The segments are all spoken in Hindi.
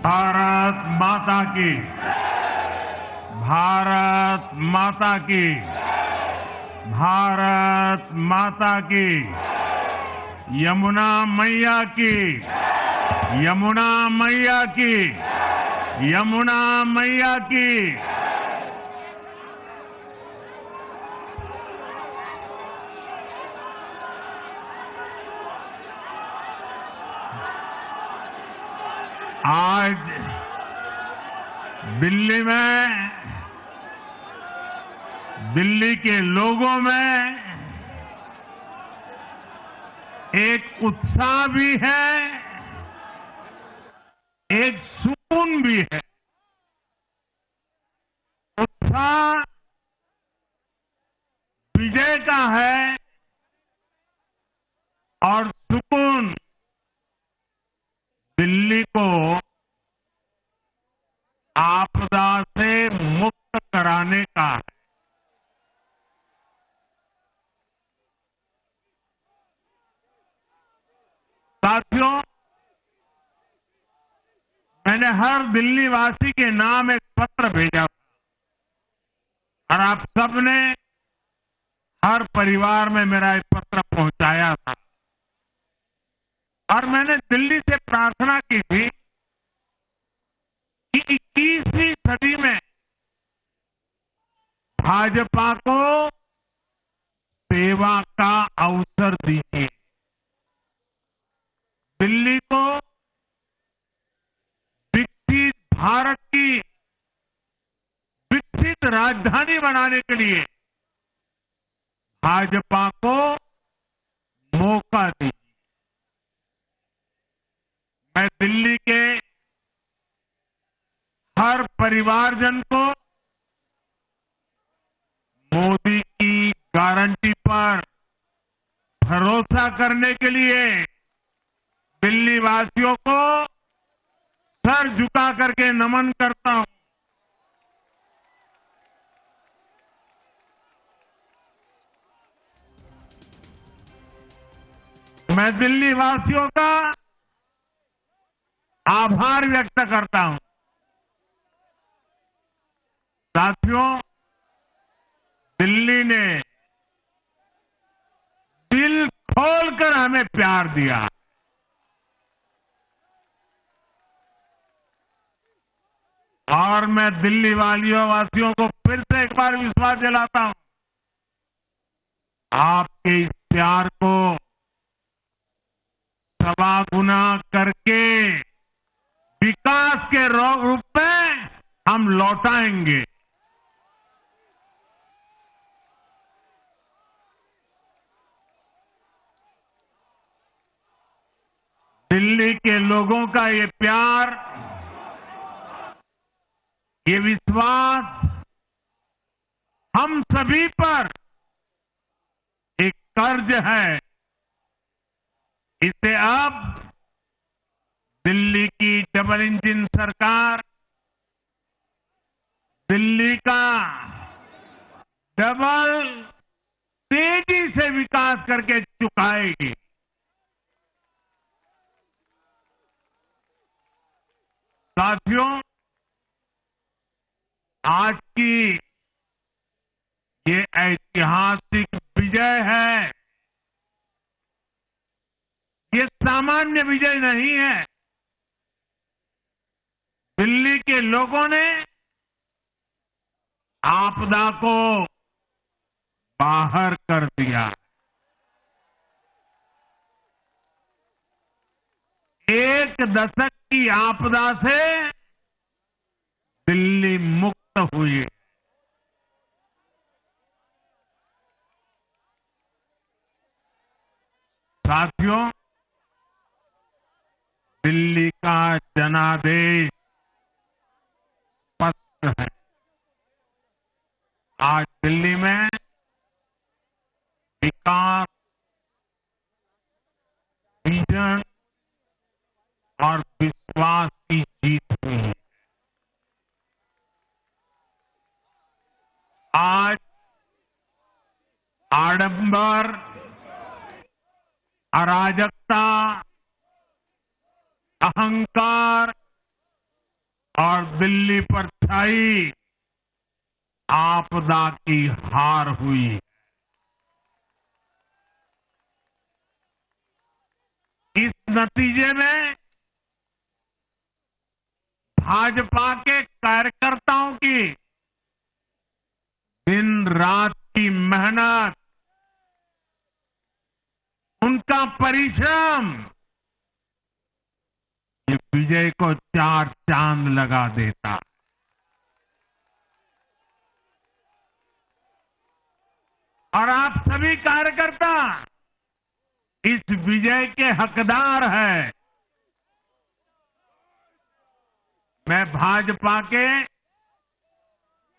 भारत माता की, भारत माता की, भारत माता की, यमुना मैया की, यमुना मैया की, यमुना मैया की। आज दिल्ली में, दिल्ली के लोगों में एक उत्साह भी है, एक सुकून भी है। उत्साह विजय का है और सुकून दिल्ली को आपदा से मुक्त कराने का है। साथियों, मैंने हर दिल्ली वासी के नाम एक पत्र भेजा था और आप सबने हर परिवार में मेरा एक पत्र पहुंचाया था और मैंने दिल्ली से प्रार्थना की थी कि 21वीं सदी में भाजपा को सेवा का अवसर दीजिए, दिल्ली को विकसित भारत की विकसित राजधानी बनाने के लिए भाजपा को मौका दीजिए। मैं दिल्ली के हर परिवारजन को मोदी की गारंटी पर भरोसा करने के लिए दिल्ली वासियों को सर झुका करके नमन करता हूं। मैं दिल्ली वासियों का आभार व्यक्त करता हूं। साथियों, दिल्ली ने दिल खोलकर हमें प्यार दिया। और मैं दिल्ली वासियों को फिर से एक बार विश्वास दिलाता हूं, आपके इस प्यार को सवा गुना करके विकास के रूप में हम लौटाएंगे। दिल्ली के लोगों का ये प्यार, ये विश्वास हम सभी पर एक कर्ज है। इसे अब दिल्ली की डबल इंजन सरकार, दिल्ली का डबल तेजी से विकास करके चुकाएगी। साथियों, आज की ये ऐतिहासिक विजय है, ये सामान्य विजय नहीं है। दिल्ली के लोगों ने आपदा को बाहर कर दिया। एक दशक की आपदा से दिल्ली मुक्त हुई। साथियों, दिल्ली का जनादेश स्पष्ट है। आज दिल्ली में विकास, विजन और विश्वास की जीत हुई है। आज आडंबर, अराजकता, अहंकार और दिल्ली पर छाई आपदा की हार हुई। इस नतीजे में भाजपा के कार्यकर्ताओं की दिन रात की मेहनत, उनका परिश्रम ये विजय को चार चांद लगा देता। और आप सभी कार्यकर्ता इस विजय के हकदार हैं। मैं भाजपा के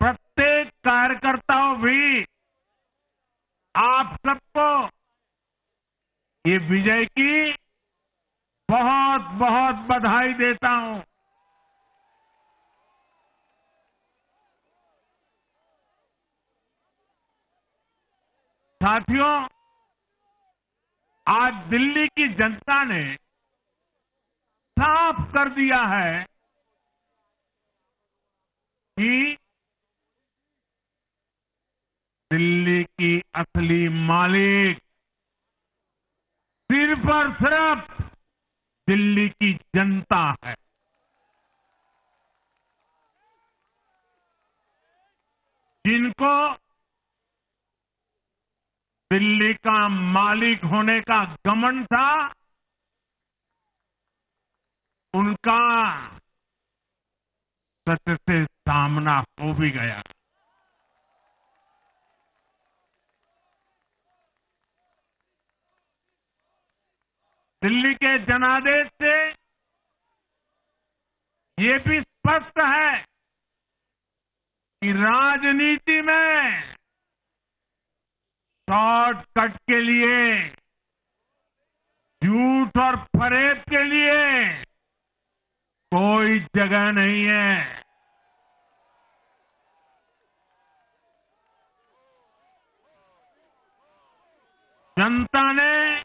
प्रत्येक कार्यकर्ताओं भी आप सबको ये विजय की बहुत बहुत बधाई देता हूं। साथियों, आज दिल्ली की जनता ने साफ कर दिया है कि दिल्ली की असली मालिक सिर्फ और सिर्फ दिल्ली की जनता है। जिनको दिल्ली का मालिक होने का घमंड था, उनका सच से सामना हो भी गया। दिल्ली के जनादेश से ये भी स्पष्ट है कि राजनीति में शॉर्टकट के लिए, झूठ और फरेब के लिए कोई जगह नहीं है। जनता ने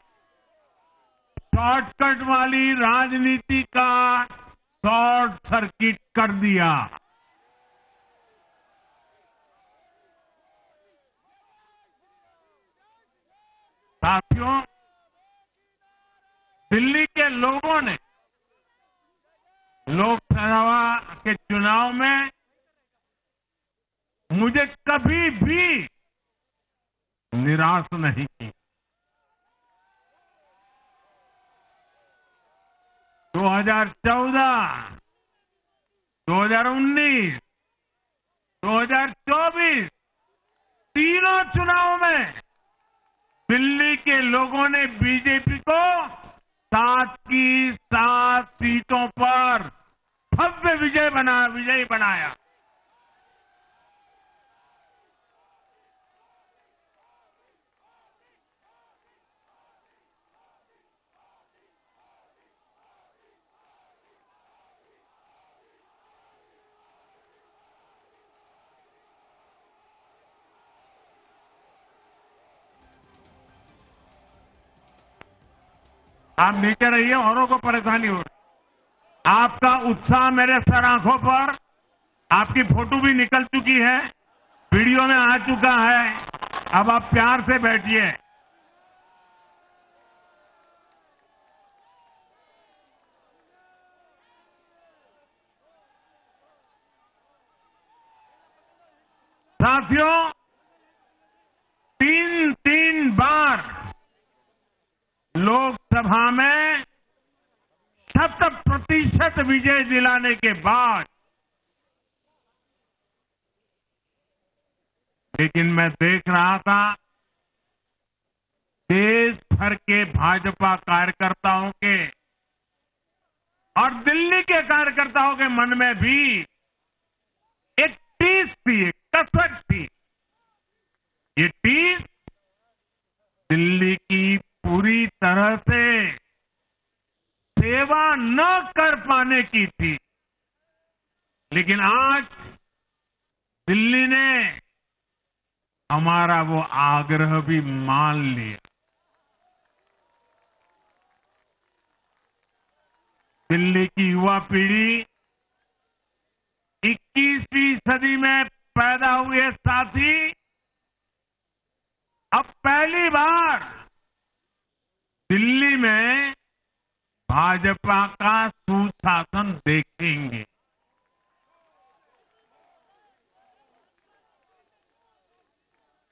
शॉर्टकट वाली राजनीति का शॉर्ट सर्किट कर दिया। साथियों, दिल्ली के लोगों ने लोकसभा के चुनाव में मुझे कभी भी निराश नहीं की। 2014, 2019, 2024 तीनों चुनाव में दिल्ली के लोगों ने बीजेपी को 7 की 7 सीटों पर भव्य विजयी बनाया। आप नीचे रहिए, औरों को परेशानी हो रही। आपका उत्साह मेरे सर आंखों पर, आपकी फोटो भी निकल चुकी है, वीडियो में आ चुका है। अब आप प्यार से बैठिए। साथियों, 3 बार लोकसभा में 100% विजय दिलाने के बाद, लेकिन मैं देख रहा था देश भर के भाजपा कार्यकर्ताओं के और दिल्ली के कार्यकर्ताओं के मन में भी एक टीस थी, एक कसक थी। ये टीस दिल्ली की पूरी तरह से सेवा न कर पाने की थी। लेकिन आज दिल्ली ने हमारा वो आग्रह भी मान लिया। दिल्ली की युवा पीढ़ी दिल्ली में पैदा हुए साथी अब पहली बार दिल्ली में भाजपा का सुशासन देखेंगे।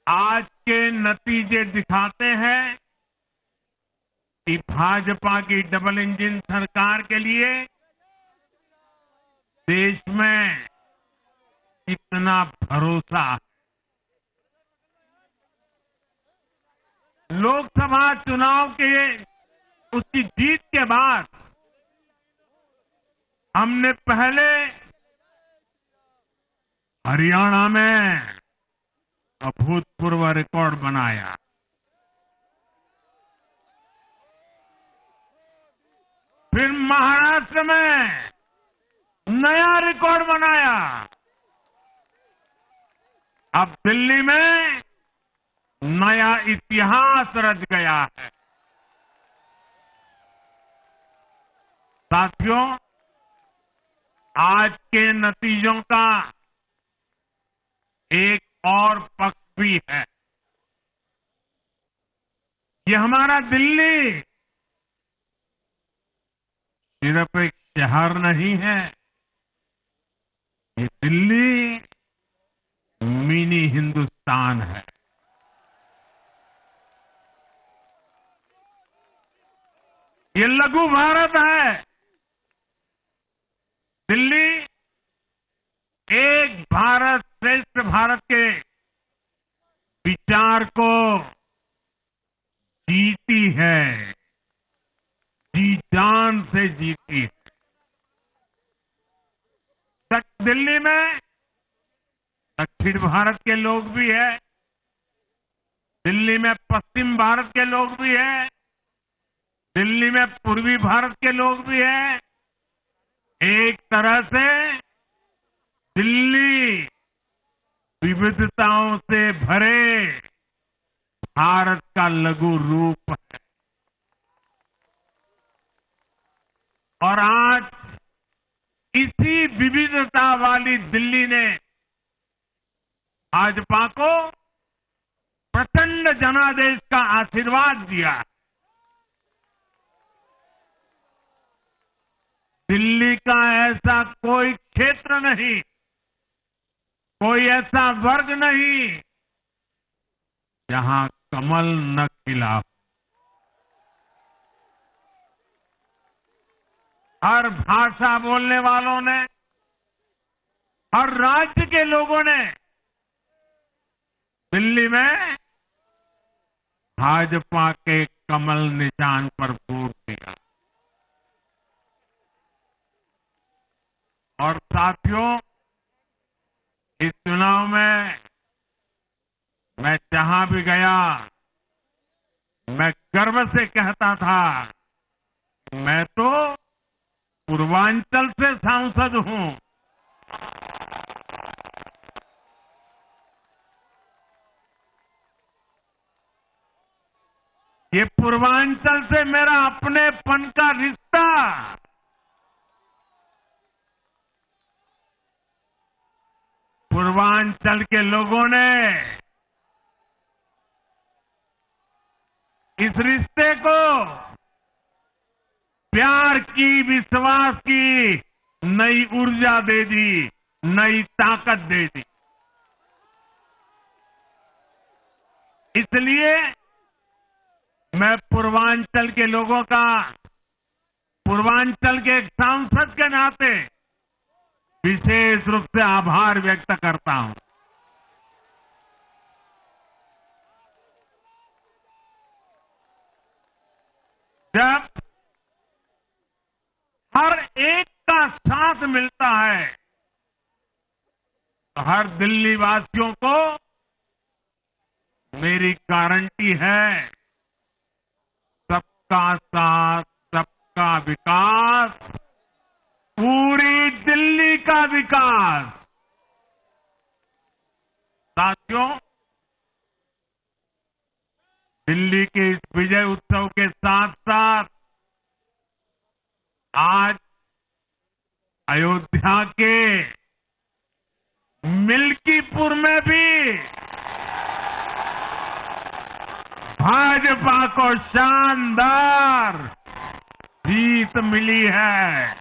आज के नतीजे दिखाते हैं कि भाजपा की डबल इंजन सरकार के लिए देश में कितना भरोसा है। लोकसभा चुनाव के उसकी जीत के बाद हमने पहले हरियाणा में अभूतपूर्व रिकॉर्ड बनाया, फिर महाराष्ट्र में नया रिकॉर्ड बनाया, अब दिल्ली में नया इतिहास रच गया है। साथियों, आज के नतीजों का एक और पक्ष भी है। ये हमारा दिल्ली सिर्फ एक शहर नहीं है, ये दिल्ली मिनी हिंदुस्तान है। ये लघु भारत है। दिल्ली एक भारत श्रेष्ठ भारत के विचार को जीती है, जी जान से जीती है। दिल्ली में दक्षिण भारत के लोग भी हैं, दिल्ली में पश्चिम भारत के लोग भी हैं, दिल्ली में पूर्वी भारत के लोग भी हैं। एक तरह से दिल्ली विविधताओं से भरे भारत का लघु रूप है। और आज इसी विविधता वाली दिल्ली ने भाजपा को प्रचंड जनादेश का आशीर्वाद दिया है। दिल्ली का ऐसा कोई क्षेत्र नहीं, कोई ऐसा वर्ग नहीं जहां कमल न खिला हो। हर भाषा बोलने वालों ने, हर राज्य के लोगों ने दिल्ली में भाजपा के कमल निशान पर वोट दिया। और साथियों, इस चुनाव में मैं जहां भी गया, मैं गर्व से कहता था, मैं तो पूर्वांचल से सांसद हूं। ये पूर्वांचल से मेरा अपनेपन का रिश्ता, पूर्वांचल के लोगों ने इस रिश्ते को प्यार की, विश्वास की नई ऊर्जा दे दी, नई ताकत दे दी। इसलिए मैं पूर्वांचल के लोगों का, पूर्वांचल के एक सांसद के नाते विशेष रूप से आभार व्यक्त करता हूं। जब हर एक का साथ मिलता है तो हर दिल्ली वासियों को मेरी गारंटी है, सबका साथ, सबका विकास, पूरी दिल्ली का विकास। साथियों, दिल्ली के इस विजय उत्सव के साथ साथ आज अयोध्या के मिल्कीपुर में भी भाजपा को शानदार जीत मिली है।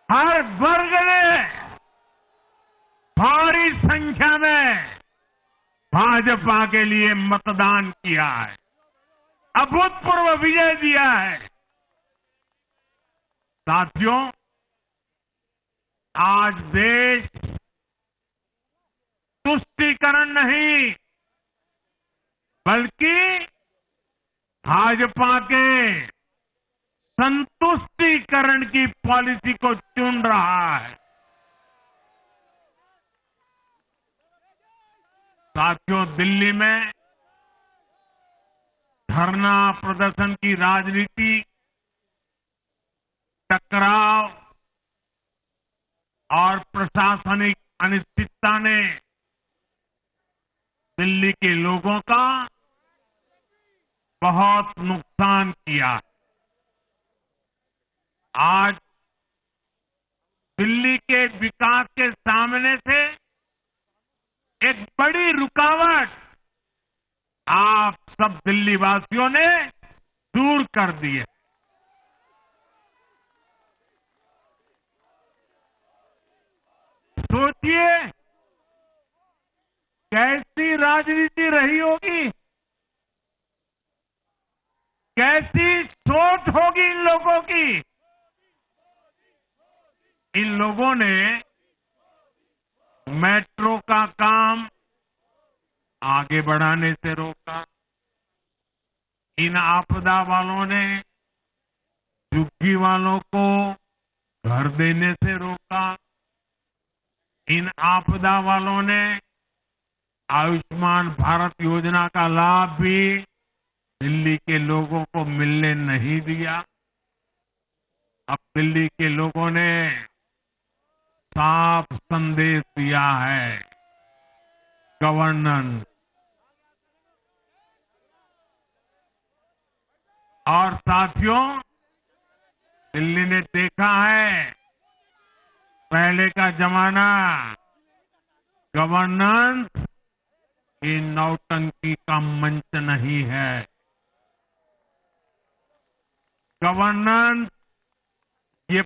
हर वर्ग ने भारी संख्या में भाजपा के लिए मतदान किया है, अभूतपूर्व विजय दिया है। साथियों, आज देश तुष्टीकरण नहीं बल्कि भाजपा के संतुष्टीकरण की पॉलिसी को चुन रहा है। साथियों, दिल्ली में धरना प्रदर्शन की राजनीति, टकराव और प्रशासनिक अनिश्चितता ने दिल्ली के लोगों का बहुत नुकसान किया। आज दिल्ली के विकास के सामने से एक बड़ी रुकावट आप सब दिल्ली वासियों ने दूर कर दी है। सोचिए कैसी राजनीति रही होगी, कैसी सोच होगी इन लोगों की। इन लोगों ने मेट्रो का काम आगे बढ़ाने से रोका। इन आपदा वालों ने झुग्गी वालों को घर देने से रोका। इन आपदा वालों ने आयुष्मान भारत योजना का लाभ भी दिल्ली के लोगों को मिलने नहीं दिया। अब दिल्ली के लोगों ने साफ संदेश दिया है, गवर्नेंस। और साथियों, दिल्ली ने देखा है पहले का जमाना, गवर्नेंस ये नौटंकी का मंच नहीं है। गवर्नेंस